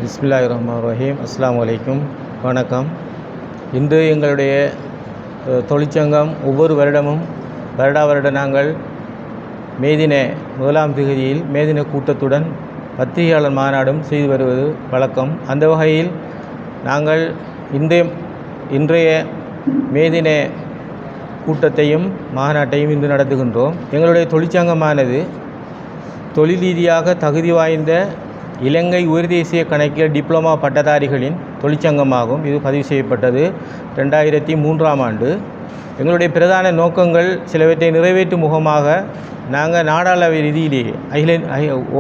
பிஸ்மில்லாஹிர்ரஹ்மானிர்ரஹீம். அஸ்ஸலாமு அலைக்கும். வணக்கம். இன்று எங்களுடைய தொழிற்சங்கம் ஒவ்வொரு வருடமும் வருட நாங்கள் மேதின 1ஆம் தேதியில் மேதின கூட்டத்துடன் பத்திரிகையாளர் மாநாடும் செய்து வருவது வழக்கம். அந்த வகையில் நாங்கள் இன்றைய மேதின கூட்டத்தையும் மாநாட்டையும் இன்று நடத்துகின்றோம். எங்களுடைய தொழிற்சங்கமானது தொழில் ரீதியாக தகுதி வாய்ந்த இலங்கை உயர் தேசிய கணக்கியல் டிப்ளமா பட்டதாரிகளின் தொழிற்சங்கமாகும். இது பதிவு செய்யப்பட்டது 2003ஆம் ஆண்டு. எங்களுடைய பிரதான நோக்கங்கள் சிலவற்றை நிறைவேற்றும் முகமாக நாங்கள் நாடாளவை ரீதியிலேயே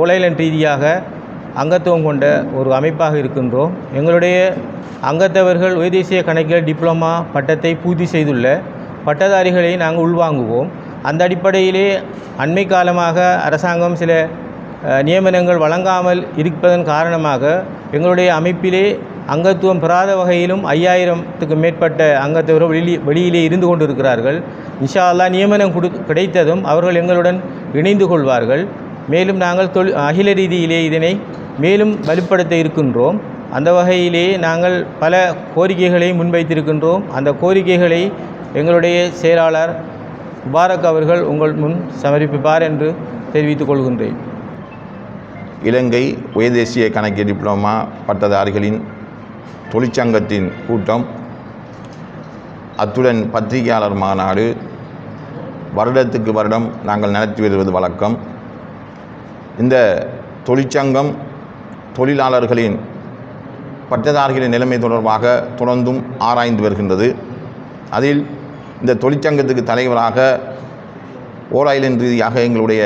ஓலைலன் ரீதியாக அங்கத்துவம் கொண்ட ஒரு அமைப்பாக இருக்கின்றோம். எங்களுடைய அங்கத்தவர்கள் உயர் தேசிய கணக்கியல் டிப்ளமா பட்டத்தை பூர்த்தி செய்துள்ள பட்டதாரிகளை நாங்கள் உள்வாங்குவோம். அந்த அடிப்படையிலே அண்மை காலமாக அரசாங்கம் சில நியமனங்கள் வழங்காமல் இருப்பதன் காரணமாக எங்களுடைய அமைப்பிலே அங்கத்துவம் பெறாத வகையிலும் 5000த்துக்கு மேற்பட்ட அங்கத்தவர்கள் வெளியிலே இருந்து கொண்டிருக்கிறார்கள். இன்ஷா அல்லாஹ் நியமனம் கிடைத்ததும் அவர்கள் எங்களுடன் இணைந்து கொள்வார்கள். மேலும் நாங்கள் அகில ரீதியிலே இதனை மேலும் வலுப்படுத்த இருக்கின்றோம். அந்த வகையிலே நாங்கள் பல கோரிக்கைகளை முன்வைத்திருக்கின்றோம். அந்த கோரிக்கைகளை எங்களுடைய செயலாளர் முபாரக் அவர்கள் உங்கள் முன் சமர்ப்பிப்பார் என்று தெரிவித்துக் கொள்கின்றேன். இலங்கை உயர் தேசிய கணக்கியல் டிப்ளமா பட்டதாரிகளின் தொழிற்சங்கத்தின் கூட்டம், அத்துடன் பத்திரிகையாளர் மாநாடு வருடத்துக்கு வருடம் நாங்கள் நடத்தி வருவது வழக்கம். இந்த தொழிற்சங்கம் தொழிலாளர்களின் பட்டதாரிகளின் நிலைமை தொடர்பாக தொடர்ந்தும் ஆராய்ந்து வருகின்றது. அதில் இந்த தொழிற்சங்கத்துக்கு தலைவராக ஓராயிலின் ரீதியாக எங்களுடைய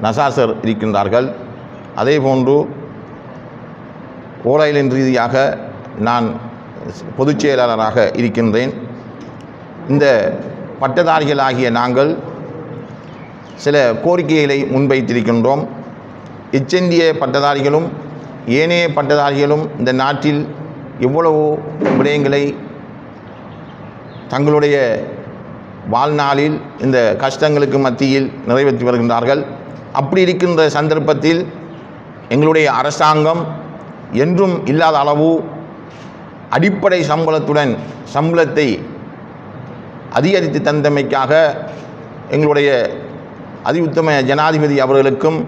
நசாசர் இருக்கின்றார்கள். அதே போன்று ஓராயிலின் ரீதியாக நான் பொதுச் செயலாளராக இருக்கின்றேன். இந்த பட்டதாரிகளாகிய நாங்கள் சில கோரிக்கைகளை முன்வைத்திருக்கின்றோம். எச்சந்திய பட்டதாரிகளும் ஏனைய பட்டதாரிகளும் இந்த நாட்டில் எவ்வளவோ விடயங்களை தங்களுடைய வாழ்நாளில் இந்த கஷ்டங்களுக்கு மத்தியில் நிறைவேற்றி வருகின்றார்கள். அப்படி இருக்கின்ற சந்தர்ப்பத்தில் எங்களுடைய அரசாங்கம் என்றும் இல்லாத அளவு அடிப்படை சம்பளத்தை அதிகரித்து தந்தமைக்காக எங்களுடைய அதிஉத்தம ஜனாதிபதி அவர்களுக்கும்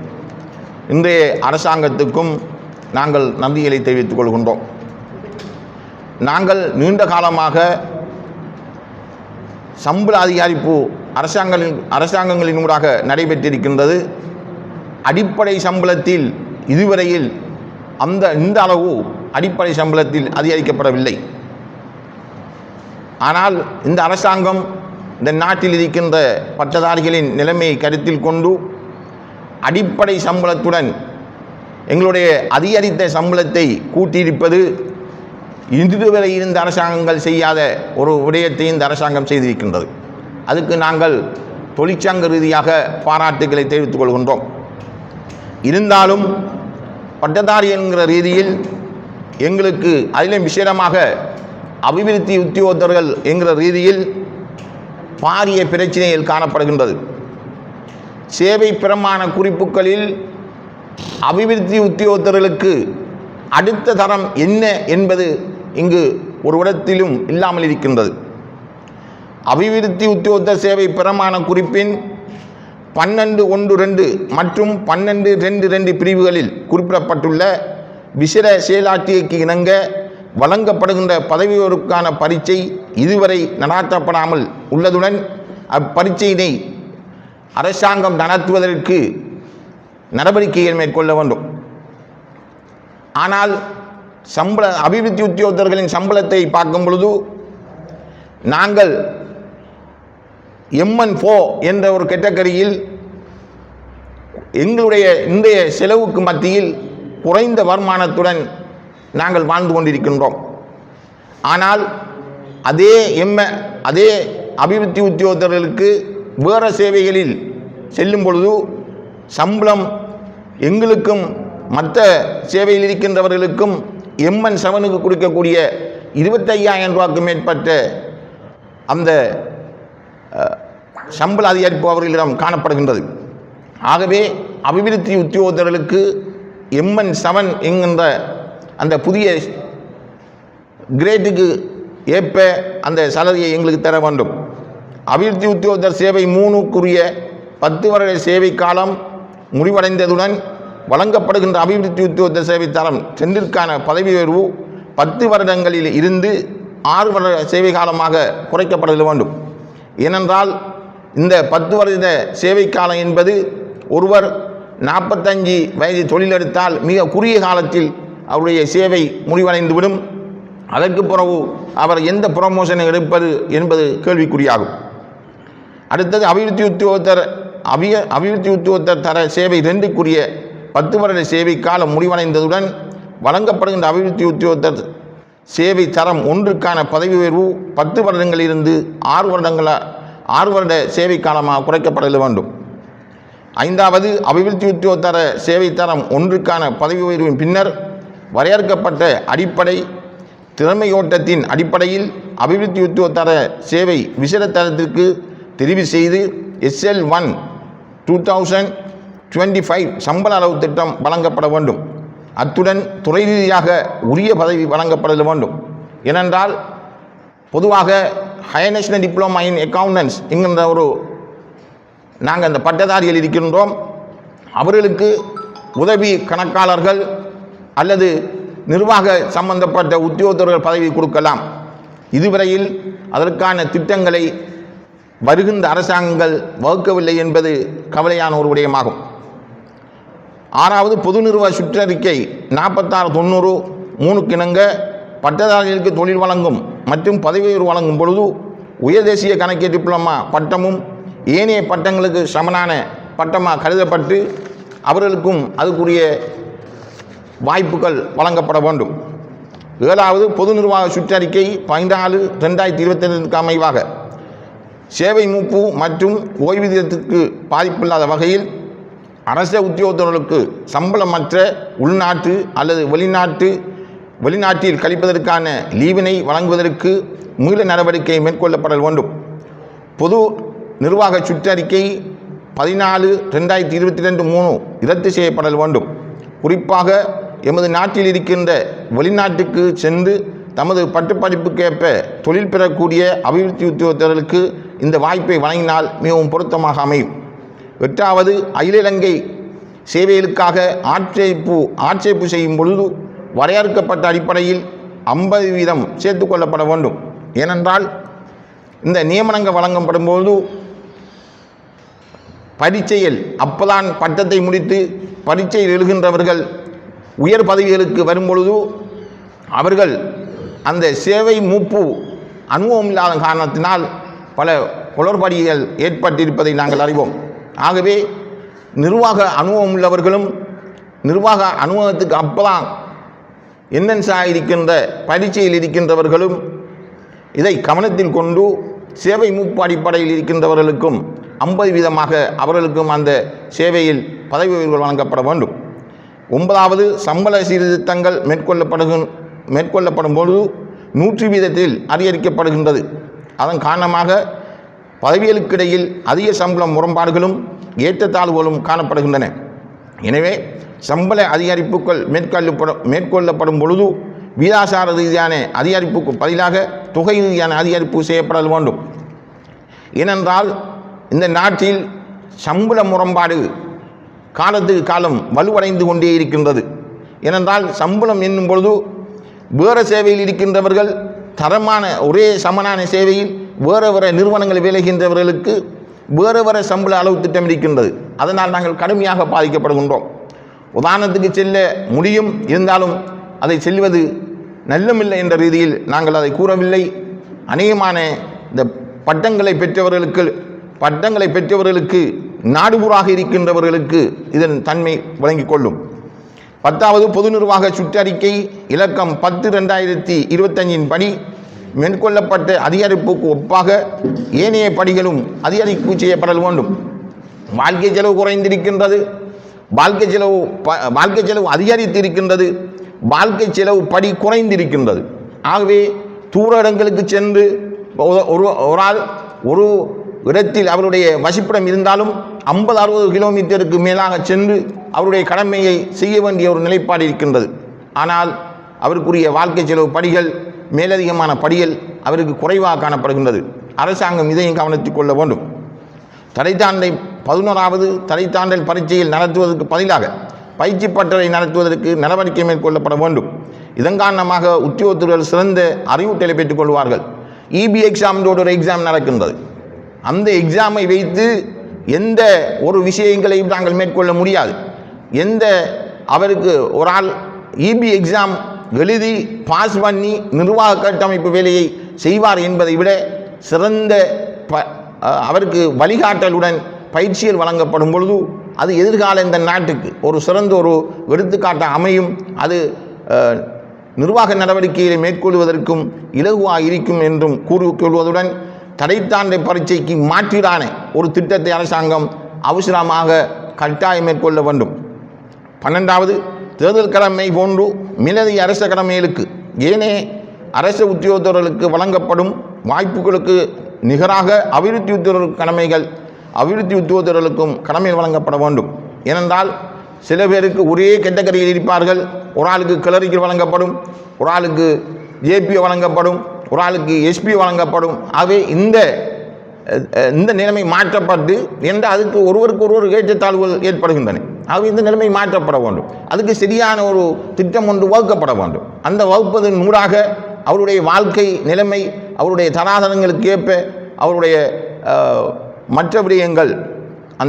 இன்றைய அரசாங்கத்துக்கும் நாங்கள் நன்றிகளை தெரிவித்துக் கொள்கின்றோம். நாங்கள் நீண்ட காலமாக சம்பள அதிகரிப்பு அரசாங்கங்களினூடாக நடைபெற்றிருக்கின்றது. அடிப்படை சம்பளத்தில் இதுவரையில் இந்த அளவு அடிப்படை சம்பளத்தில் அதிகரிக்கப்படவில்லை. ஆனால் இந்த அரசாங்கம் இந்த நாட்டில் இருக்கின்ற பட்டதாரிகளின் நிலைமையை கருத்தில் கொண்டு அடிப்படை சம்பளத்துடன் எங்களுடைய அதிகரித்த சம்பளத்தை கூட்டியிருப்பது இதுவரை இருந்த அரசாங்கங்கள் செய்யாத ஒரு விடயத்தை இந்த அரசாங்கம் செய்திருக்கின்றது. அதுக்கு நாங்கள் தொழிற்சங்க ரீதியாக பாராட்டுகளை தெரிவித்துக் கொள்கின்றோம். இருந்தாலும் பட்டதாரி என்கிற ரீதியில் எங்களுக்கு அதிலும் விசேடமாக அபிவிருத்தி உத்தியோகத்தர்கள் என்கிற ரீதியில் பாரிய பிரச்சனைகள் காணப்படுகின்றது. சேவை பிரமாண குறிப்புகளில் அபிவிருத்தி உத்தியோகத்தர்களுக்கு அடுத்த தரம் என்ன என்பது இங்கு ஒரு இடத்திலும் இல்லாமல் இருக்கின்றது. அபிவிருத்தி உத்தியோகத்தர் சேவை பிரமாண குறிப்பின் 12.1.2 மற்றும் 12.2.2 பிரிவுகளில் குறிப்பிடப்பட்டுள்ள விசேட செயலாட்சிக்கு இணங்க வழங்கப்படுகின்ற பதவியோருக்கான பரீட்சை இதுவரை நடாத்தப்படாமல் உள்ளதுடன் அப்பரீட்சையினை அரசாங்கம் நடத்துவதற்கு நடவடிக்கைகள் மேற்கொள்ள வேண்டும். ஆனால் அபிவிருத்தி உத்தியோகத்தர்களின் சம்பளத்தை பார்க்கும் பொழுது நாங்கள் MN4 என்ற ஒரு கேட்டகரியில் எங்களுடைய இன்றைய செலவுக்கு மத்தியில் குறைந்த வருமானத்துடன் நாங்கள் வாழ்ந்து கொண்டிருக்கின்றோம். ஆனால் அதே அபிவிருத்தி உத்தியோகத்தர்களுக்கு வேறு சேவைகளில் செல்லும் பொழுது சம்பளம் எங்களுக்கும் மற்ற சேவையில் இருக்கின்றவர்களுக்கும் MN7க்கு கொடுக்கக்கூடிய 25,000 ரூபாய்க்கு மேற்பட்ட அந்த சம்பள அதிகரிப்பு அவர்களிடம் காணப்படுகின்றது. ஆகவே அபிவிருத்தி உத்தியோகத்தர்களுக்கு MN7 என்கின்ற அந்த புதிய கிரேட்டுக்கு ஏற்ப அந்த சலுகையை எங்களுக்கு தர வேண்டும். அபிவிருத்தி உத்தியோகத்தர் சேவை 3க்குரிய 10 வருட சேவை காலம் முடிவடைந்ததுடன் வழங்கப்படுகின்ற அபிவிருத்தி உத்தியோகத்தர் சேவை தரம் 2ற்கான பதவி உயர்வு 10 வருடங்களில் இருந்து 6 வருட சேவை காலமாக குறைக்கப்பட வேண்டும். ஏனென்றால் இந்த 10 வருட சேவை காலம் என்பது ஒருவர் 45 வயது தொழிலெடுத்தால் மிக குறுகிய காலத்தில் அவருடைய சேவை முடிவடைந்துவிடும். அதற்கு பிறகு அவர் எந்த ப்ரமோஷனை எடுப்பது என்பது கேள்விக்குறியாகும். அடுத்தது அபிவிருத்தி உத்தியோகத்தர் தர சேவை 2க்குரிய 10 வருட சேவை காலம் முடிவடைந்ததுடன் வழங்கப்படுகின்ற அபிவிருத்தி உத்தியோகத்தர் சேவை தரம் 1ற்கான பதவி உயர்வு 10 வருடங்களிலிருந்து 6 வருட சேவை காலமாக குறைக்கப்பட வேண்டும். 5வது அபிவிருத்தி உத்தியோகத்தர சேவை தரம் 1ற்கான பதவி உயர்வின் பின்னர் வரையறுக்கப்பட்ட அடிப்படை திறமையோட்டத்தின் அடிப்படையில் அபிவிருத்தி உத்தியோகத்தர சேவை விசேட தரத்திற்கு தெரிவு செய்து SL1 2025 சம்பள அளவு திட்டம் வழங்கப்பட வேண்டும். அத்துடன் துறை ரீதியாக உரிய பதவி வழங்கப்பட வேண்டும். ஏனென்றால் பொதுவாக higher national diploma in accountants என்கின்ற நாங்கள் அந்த பட்டதாரிகள் இருக்கின்றோம். அவர்களுக்கு உதவி கணக்காளர்கள் அல்லது நிர்வாக சம்பந்தப்பட்ட உத்தியோகத்தர்கள் பதவி கொடுக்கலாம். இதுவரையில் அதற்கான திட்டங்களை வருகின்ற அரசாங்கங்கள் வகுக்கவில்லை என்பது கவலையான ஒரு விடயமாகும். 6வது பொது நிறுவன சுற்றறிக்கை 4690 3க்கு இணங்க பட்டதாரிகளுக்கு தொழில் வழங்கும் மற்றும் பதவி உயர்வு வழங்கும் பொழுது உயர்தேசிய கணக்கியல் டிப்ளமா பட்டமும் ஏனைய பட்டங்களுக்கு சமனான பட்டமாக கருதப்பட்டு அவர்களுக்கும் அதுக்குரிய வாய்ப்புகள் வழங்கப்பட வேண்டும். 7வது பொது நிர்வாக சுற்றறிக்கை 14/2022 அமைவாக சேவை மூப்பு மற்றும் ஓய்வூதியத்திற்கு பாதிப்பில்லாத வகையில் அரச உத்தியோகத்தர்களுக்கு சம்பளமற்ற உள்நாட்டு அல்லது வெளிநாட்டில் கழிப்பதற்கான லீவினை வழங்குவதற்கு மீள நடவடிக்கை மேற்கொள்ளப்பட வேண்டும். பொது நிர்வாக சுற்றறிக்கை 14/2022 3 இரத்து செய்யப்பட வேண்டும். குறிப்பாக எமது நாட்டில் இருக்கின்ற வெளிநாட்டுக்கு சென்று தமது பட்டப்படிப்புக்கேற்ப தொழில் பெறக்கூடிய அபிவிருத்தி உத்தியோகத்தர்களுக்கு இந்த வாய்ப்பை வழங்கினால் மிகவும் பொருத்தமாக அமையும். 8வது அகில இலங்கை சேவைகளுக்காக ஆட்சேர்ப்பு செய்யும் பொழுது வரையறுக்கப்பட்ட அடிப்படையில் 50% சேர்த்துக்கொள்ளப்பட வேண்டும். ஏனென்றால் இந்த நியமனங்கள் வழங்கப்படும் போது பரீட்சையில் அப்பதான் பட்டத்தை முடித்து பரீட்சையில் எழுகின்றவர்கள் உயர் பதவிகளுக்கு வரும்பொழுது அவர்கள் அந்த சேவை மூப்பு அனுபவம் இல்லாத காரணத்தினால் பல குளறுபடிகள் ஏற்பட்டிருப்பதை நாங்கள் அறிவோம். ஆகவே நிர்வாக அனுபவம் உள்ளவர்களும் நிர்வாக அனுபவத்துக்கு அப்பதான் என்என்ஸாக இருக்கின்ற பரீட்சையில் இருக்கின்றவர்களும் இதை கவனத்தில் கொண்டு சேவை மூப்பு அடிப்படையில் இருக்கின்றவர்களுக்கும் 50% அவர்களுக்கும் அந்த சேவையில் பதவி உயர்வுகள் வழங்கப்பட வேண்டும். 9வது சம்பள சீர்திருத்தங்கள் மேற்கொள்ளப்படும் பொழுது 100% அதிகரிக்கப்படுகின்றது. அதன் காரணமாக பதவிகளுக்கிடையில் அதிக சம்பளம் முரண்பாடுகளும் ஏற்றத்தாழ்வுகளும் காணப்படுகின்றன. எனவே சம்பள அதிகரிப்புகள் மேற்கொள்ளப்படும் பொழுது வீதாசார ரீதியான அதிகரிப்புக்கு பதிலாக தொகை ரீதியான அதிகரிப்பு செய்யப்பட வேண்டும். ஏனென்றால் இந்த நாட்டில் சம்பள முரண்பாடு காலத்துக்கு காலம் வலுவடைந்து கொண்டே இருக்கின்றது. ஏனென்றால் சம்பளம் என்னும் பொழுது வேறு சேவையில் இருக்கின்றவர்கள் தரமான ஒரே சமனான சேவையில் வேறு நிறுவனங்கள் வேலைகின்றவர்களுக்கு வேறு சம்பள அளவு திட்டம் இருக்கின்றது. அதனால் நாங்கள் கடுமையாக பாதிக்கப்படுகின்றோம். உதாரணத்துக்கு செல்ல முடியும், இருந்தாலும் அதை செல்வது நல்லமில்லை என்ற ரீதியில் நாங்கள் அதை கூறவில்லை. அநேகமான இந்த பட்டங்களை பெற்றவர்களுக்கு நாடுபூராக இருக்கின்றவர்களுக்கு இதன் தன்மை வழங்கிக் கொள்ளும். 10வது பொது நிர்வாக சுற்றறிக்கை இலக்கம் 10/2025 படி மேற்கொள்ளப்பட்ட அதிகரிப்புக்கு ஒப்பாக ஏனைய படிகளும் அதிகரிப்பு செய்யப்பட வேண்டும். வாழ்க்கை செலவு குறைந்திருக்கின்றது, வாழ்க்கை செலவு அதிகரித்திருக்கின்றது, வாழ்க்கை செலவு படி குறைந்திருக்கின்றது. ஆகவே தூர இடங்களுக்கு சென்று ஒரு ஆள் ஒரு இடத்தில் அவருடைய வசிப்பிடம் இருந்தாலும் 50-60 கிலோமீட்டருக்கு மேலாக சென்று அவருடைய கடமையை செய்ய வேண்டிய ஒரு நிலைப்பாடு இருக்கின்றது. ஆனால் அவருக்குரிய வாழ்க்கை செலவு படிகள் மேலதிகமான படிகள் அவருக்கு குறைவாக காணப்படுகின்றது. அரசாங்கம் இதையும் கவனித்துக் கொள்ள வேண்டும். தடைத்தாண்டை 11வது தடைத்தாண்டல் பரீட்சையில் நடத்துவதற்கு பதிலாக பயிற்சி பட்டறை நடத்துவதற்கு நடவடிக்கை மேற்கொள்ளப்பட வேண்டும். இதன் காரணமாக உத்தியோகத்தர்கள் சிறந்த அறிவூட்டலை பெற்றுக் கொள்வார்கள். இபி எக்ஸாம் ஒரு எக்ஸாம் நடக்கின்றது. அந்த எக்ஸாமை வைத்து எந்த ஒரு விஷயங்களையும் நாங்கள் மேற்கொள்ள முடியாது. அவருக்கு ஒரு ஆள் இபி எக்ஸாம் எழுதி பாஸ் பண்ணி நிர்வாக கட்டமைப்பு வேலையை செய்வார் என்பதை விட சிறந்த அவருக்கு வழிகாட்டலுடன் பயிற்சிகள் வழங்கப்படும் பொழுது அது எதிர்கால இந்த நாட்டுக்கு ஒரு சிறந்த ஒரு எடுத்துக்காட்டாக அமையும். அது நிர்வாக நடவடிக்கைகளை மேற்கொள்வதற்கும் இலகுவாக இருக்கும் என்றும் கூறிக்கொள்வதுடன் தடைத்தாண்டை பரீட்சைக்கு மாற்றீடான ஒரு திட்டத்தை அரசாங்கம் அவசரமாக கட்டாயம் மேற்கொள்ள வேண்டும். 12வது தேர்தல் கடமை போன்று மேலதிக அரச கடமைகளுக்கு ஏனே அரசு உத்தியோகத்தர்களுக்கு வழங்கப்படும் வாய்ப்புகளுக்கு நிகராக அபிவிருத்தி உத்தியோகத்தர்களுக்கும் கடமைகள் வழங்கப்பட வேண்டும். ஏனென்றால் சில பேருக்கு ஒரே கேட்டகரியில் இருப்பார்கள். ஒரு ஆளுக்கு கிளரிக்கல் வழங்கப்படும், ஒரு ஆளுக்கு ஜேபி வழங்கப்படும், ஒரு ஆளுக்கு எஸ்பி வழங்கப்படும். ஆகவே இந்த நிலைமை மாற்றப்பட்டு என்றால் அதுக்கு ஒருவருக்கு ஏற்றத்தாழ்வுகள் ஏற்படுகின்றன. ஆகவே இந்த நிலைமை மாற்றப்பட வேண்டும். அதுக்கு சரியான ஒரு திட்டம் ஒன்று வகுக்கப்பட வேண்டும். அந்த வகுப்பதன் ஊடாக அவருடைய வாழ்க்கை நிலைமை, அவருடைய தராதரங்களுக்கு ஏற்ப அவருடைய மற்ற விடயங்கள்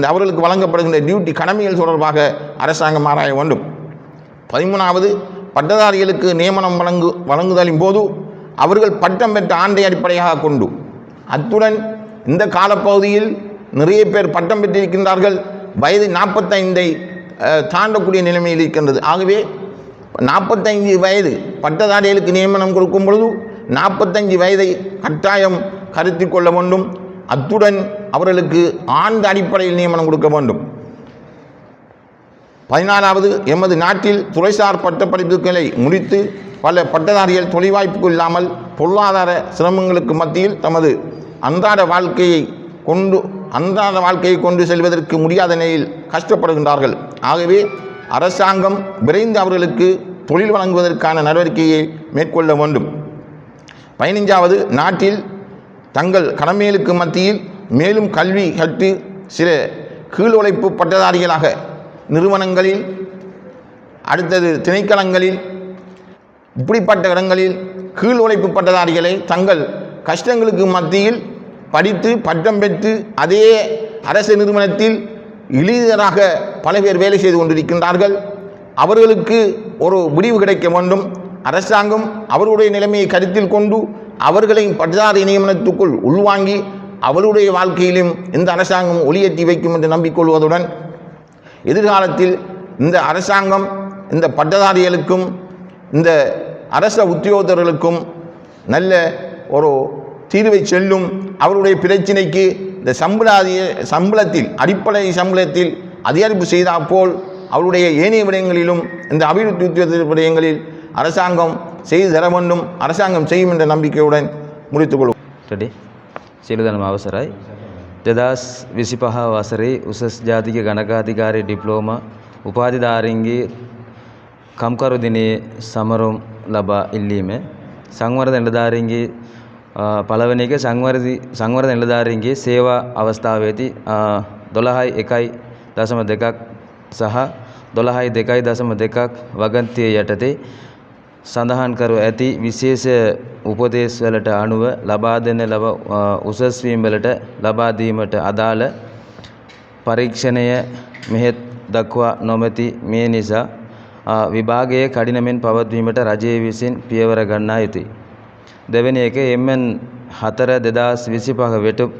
அவர்களுக்கு வழங்கப்படுகின்ற டியூட்டி கடமைகள் தொடர்பாக அரசாங்கம் ஆராய வேண்டும். 13வது பட்டதாரிகளுக்கு நியமனம் வழங்குதலின் போது அவர்கள் பட்டம் பெற்ற ஆண்டை அடிப்படையாக கொண்டு, அத்துடன் இந்த காலப்பகுதியில் நிறைய பேர் பட்டம் பெற்றிருக்கின்றார்கள். வயது 45ஐ தாண்டக்கூடிய நிலைமையில் இருக்கின்றது. ஆகவே 45 வயது பட்டதாரிகளுக்கு நியமனம் கொடுக்கும் பொழுது 45 வயதை கட்டாயம் கருத்தில் கொள்ள வேண்டும். அத்துடன் அவர்களுக்கு ஆண்டு அடிப்படையில் நியமனம் கொடுக்க வேண்டும். 14வது எமது நாட்டில் துறைசார் பட்டப்படிப்புகளை முடித்து பல பட்டதாரிகள் தொழில்வாய்ப்புகள் இல்லாமல் பொருளாதார சிரமங்களுக்கு மத்தியில் தமது அன்றாட வாழ்க்கையை கொண்டு செல்வதற்கு முடியாத நிலையில் கஷ்டப்படுகின்றார்கள். ஆகவே அரசாங்கம் விரைந்து அவர்களுக்கு தொழில் வழங்குவதற்கான நடவடிக்கையை மேற்கொள்ள வேண்டும். 15வது நாட்டில் தங்கள் கடமைகளுக்கு மத்தியில் மேலும் கல்வி கற்று சில கீழ் உழைப்பு பட்டதாரிகளாக நிறுவனங்களில், அடுத்தது திணைக்களங்களில், இப்படிப்பட்ட இடங்களில் கீழ் உழைப்பு பட்டதாரிகளை தங்கள் கஷ்டங்களுக்கு மத்தியில் படித்து பட்டம் பெற்று அதே அரசு நிறுவனத்தில் இளைஞராக பல பேர் வேலை செய்து கொண்டிருக்கின்றார்கள். அவர்களுக்கு ஒரு முடிவு கிடைக்க வேண்டும். அரசாங்கம் அவருடைய நிலைமையை கருத்தில் கொண்டு அவர்களை பட்டதாரி நியமனத்துக்குள் உள்வாங்கி அவருடைய வாழ்க்கையிலும் இந்த அரசாங்கம் ஒளியேற்றி வைக்கும் என்று நம்பிக்கொள்வதுடன் எதிர்காலத்தில் இந்த அரசாங்கம் இந்த பட்டதாரிகளுக்கும் இந்த அரச உத்தியோகத்தர்களுக்கும் நல்ல ஒரு தீர்வை செல்லும். அவருடைய பிரச்சினைக்கு இந்த அடிப்படை சம்பளத்தில் அதிகரிப்பு செய்தால் போல் அவருடைய ஏனைய விடயங்களிலும் இந்த அபிவிருத்தி உத்தியோக விடயங்களில் அரசாங்கம் செய்து தர வேண்டும். அரசாங்கம் செய்யும் என்ற நம்பிக்கையுடன் முடித்துக்கொள்வோம். සියලු දෙනාම අවසරයි. 2025 වසරේ උසස් ජාතික ගණකාධිකාරී ඩිප්ලෝමා උපාධිධාරීන්ගේ කම්කරු දිනයේ සමරුම් ලබා ඉල්ලීම සංවර්ධන නිලධාරීන්ගේ පළවෙනි එක සංවර්ධන නිලධාරීන්ගේ සේවා අවස්ථාවේදී 12.1.2ක් සහ 12.2.2ක් වගන්තිය යටතේ සඳහන් කර ඇති විශේෂ උපදේශ වලට අනුව ලබා දෙන උසස් වීම් වලට ලබා දීමට අදාළ පරීක්ෂණය මෙහෙත් දක්වා නොමැති මේ නිසා විභාගයේ කඩිනමින් පවත්වීමට රජය විසින් පියවර ගන්නා යුතුයි. දෙවෙනි එක MN 4 2025 වෙටුප්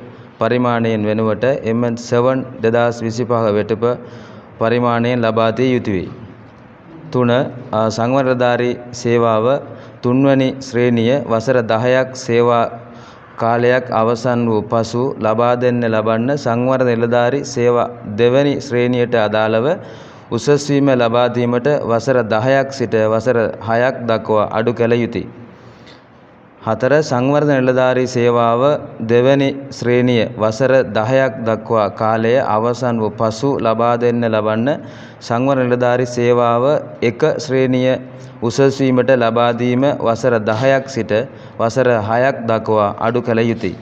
පරිමාණයෙන් වෙනුවට MN 7 2025 වෙටුප පරිමාණයෙන් ලබා දිය යුතුයි. 3 සංවර්ධනධාරී සේවාව තුන්වැනි ශ්‍රේණිය වසර 10ක් සේවා කාලයක් අවසන් වූ පසු ලබා දෙන්න ලබන්න සංවර්ධන නිලධාරී සේවා දෙවැනි ශ්‍රේණියට අදාළව උසස් වීම ලබා දීමට වසර 10ක් සිට වසර 6ක් දක්වා අඩු කළ යුතුය. 4 සංවර්ධන නිලධාරී සේවාව දෙවැනි ශ්‍රේණිය වසර 10ක් දක්වා කාලය අවසන් වූ පසු ලබා දෙන්න ලබන්න සංවර්ධන නිලධාරී සේවාව 1 ශ්‍රේණිය උසස් වීමට ලබා දීම වසර 10ක් සිට වසර 6ක් දක්වා අඩු කළ යුතුය.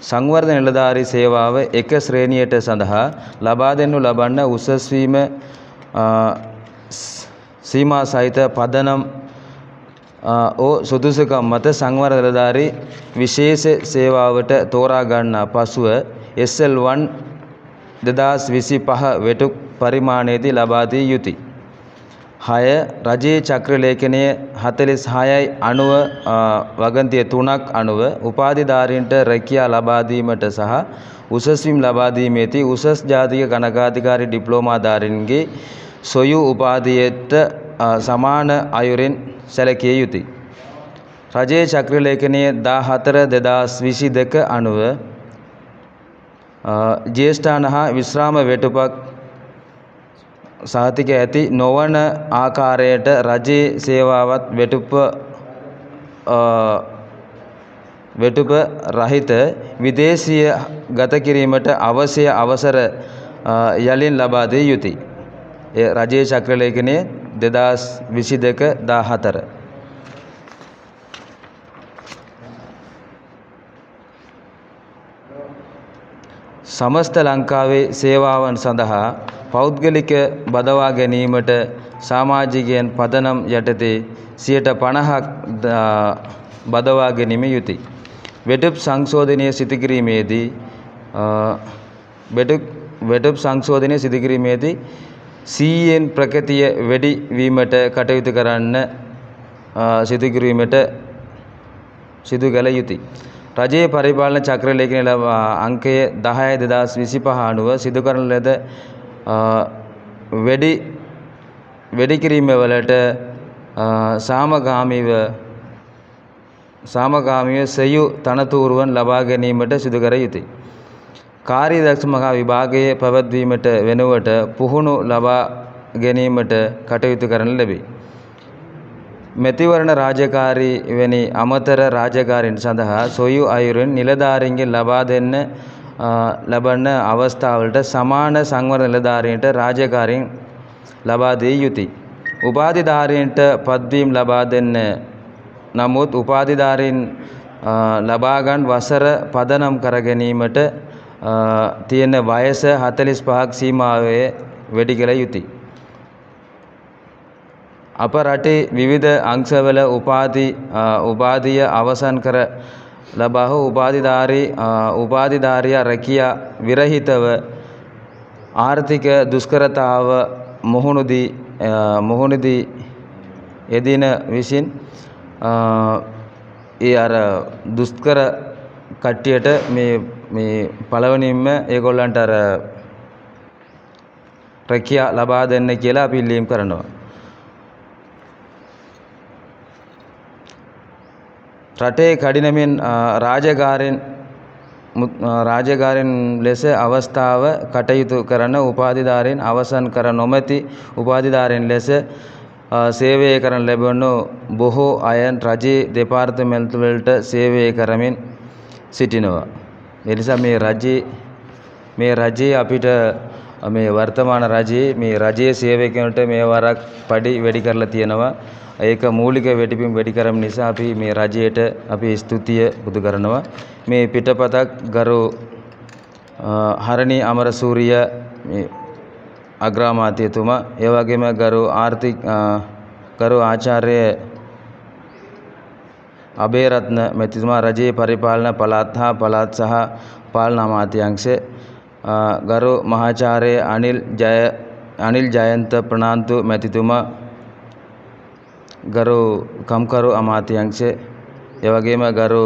සංවර්ධන නිලධාරී සේවාව 1 ශ්‍රේණියට සඳහා ලබා දෙනු ලබන්න උසස් වීම සීමා සහිත පදනම් ඕ සුදුසුකම් මත සංවර්ධන නිලධාරී විශේෂ සේවාවට තෝරා ගන්නා පසුව SL1 2025 වෙටුක් පරිමාණයේදී ලබා දිය යුතුය. 6 රජයේ චක්‍ර ලේඛනයේ 46/90 වගන්තිය 3ක් අනුව උපාධිධාරීන්ට රැකියා ලබා දීමට සහ උසස් වීම ලබා දීමේදී උසස් ජාතික ගණකාධිකාරී ඩිප්ලෝමාධාරීන්ගේ සොයු උපාධියට සමාන අයුරින් සැලකිය යුතුය. රජයේ චක්‍ර ලේඛනයේ 14/2022 අනුව ජ්‍යෙෂ්ඨාන හා විශ්‍රාම වෙටුපක් සහතික ඇති නොවන ආකාරයට රජයේ සේවාවත් වෙටුප රහිත විදේශීය ගත කිරීමට අවශ්‍ය අවසර යලින් ලබා දිය යුතුය. රජයේ චක්‍ර ලේඛනයේ 2022-14 සමස්ත ලංකාවේ සේවාවන් සඳහා පෞද්ගලික බදවා ගැනීමට සමාජිකයන් පදනම් යටතේ 50% බදවා ගැනීම යුතුය. වෙටුප් සංශෝධනය සිදු කිරීමේදී CN ප්‍රගතිය වැඩි වීමට කටයුතු කරන්න සිදු කළ යුතුය. රජයේ පරිපාලන චක්‍ර ලේඛනයේ අංකය 10/2025 අනුව සිදු කරන ලද වැඩි කිරීම වලට සාමගාමීව සෙයු තනතුරුවන් ලබා ගැනීමට සිදු කර යුතුය. කාර්යදක්ෂ මහා විභාගයේ පැවැත්වීමට වෙනුවට පුහුණු ලබා ගැනීමට කටයුතු කරන ලැබේ. මැතිවරණ රාජකාරී වැනි අමතර රාජකාරීන් සඳහා සොයු අයුරින් නිලධාරීන්ගෙන් ලබා දෙන්න ලබන අවස්ථාවලට සමාන සංවර්ධන නිලධාරීන්ට රාජකාරීන් ලබා දිය යුතුය. උපාධිධාරීන්ට පදවීම් ලබා දෙන්න නමුත් උපාධිධාරීන් ලබා ගන්න වසර පදනම් කර ගැනීමට තියෙන වයස 45ක් සීමාවේ වැඩි කළ යුතුය. අප රටේ විවිධ අංශවල උපාධිය අවසන් කර ලබා හෝ උපාධිධාරියා රැකියා විරහිතව ආර්ථික දුෂ්කරතාව මුහුණදී එදින විසින් දුෂ්කර කට්ටියට මේ පළවෙනින්ම ඒගොල්ලන්ට රැකියා ලබා දෙන්න කියලා අපි ඉල්ලීම් කරනවා. රටේ කඩිනමින් රාජකාරීන් ලෙස අවස්ථාව කටයුතු කරන උපාධිධාරීන් අවසන් කර නොමැති උපාධිධාරීන් ලෙස සේවය කරන ලැබෙනු බොහෝ අයන් රජයේ දෙපාර්තමේන්තු වලට සේවය කරමින් සිටිනවා. ඒ නිසා මේ රජයේ අපිට මේ වර්තමාන රජයේ මේ රජයේ සේවකයන්ට මේ වරක් පඩි වැඩි කරලා තියෙනවා. ඒක මූලික වෙටිපින් වැඩි කරම නිසා අපි මේ රජයට අපි ස්තුතිය පුදු කරනවා. මේ පිටපතක් ගරු හරණී අමරසූරිය අග්‍රාමාත්‍යතුමා ඒ වගේම ගරු ආචාර්ය අබේරත්න මැතිතුමා රජයේ පරිපාලන පළාත් හා පළාත් සහ පාලන අමාත්‍යාංශ ගරු මහාචාර්ය අනිල් ජයන්ත ප්‍රනාන්දු මැතිතුමා ගරු කම්කරු අමාත්‍යාංශ ඒ වගේම ගරු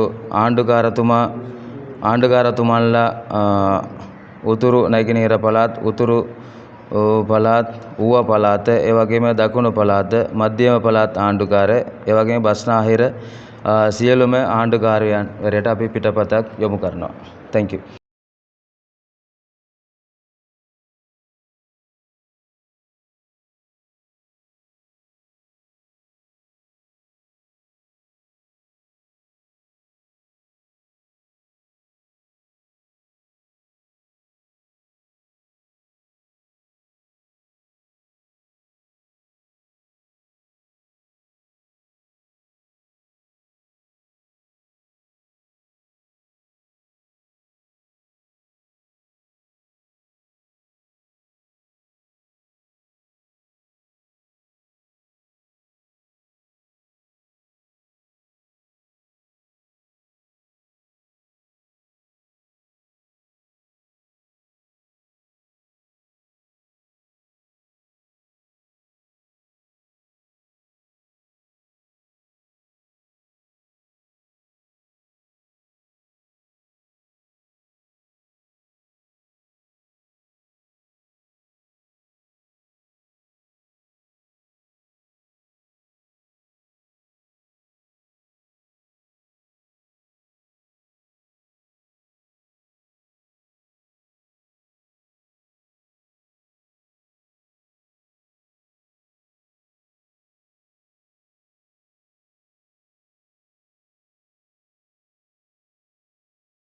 ආණ්ඩුකාරතුමන්ලා උතුරු නැගෙනහිර පළාත් උතුරු පළාත් ඌව පළාත ඒ වගේම දකුණු පළාත මධ්‍යම පළාත් ආණ්ඩුකාරය ඒ වගේම බස්නාහිර සියලුම ආණ්ඩුකාරයන් වලට අපි පිටපතක් යොමු කරනවා. Thank you.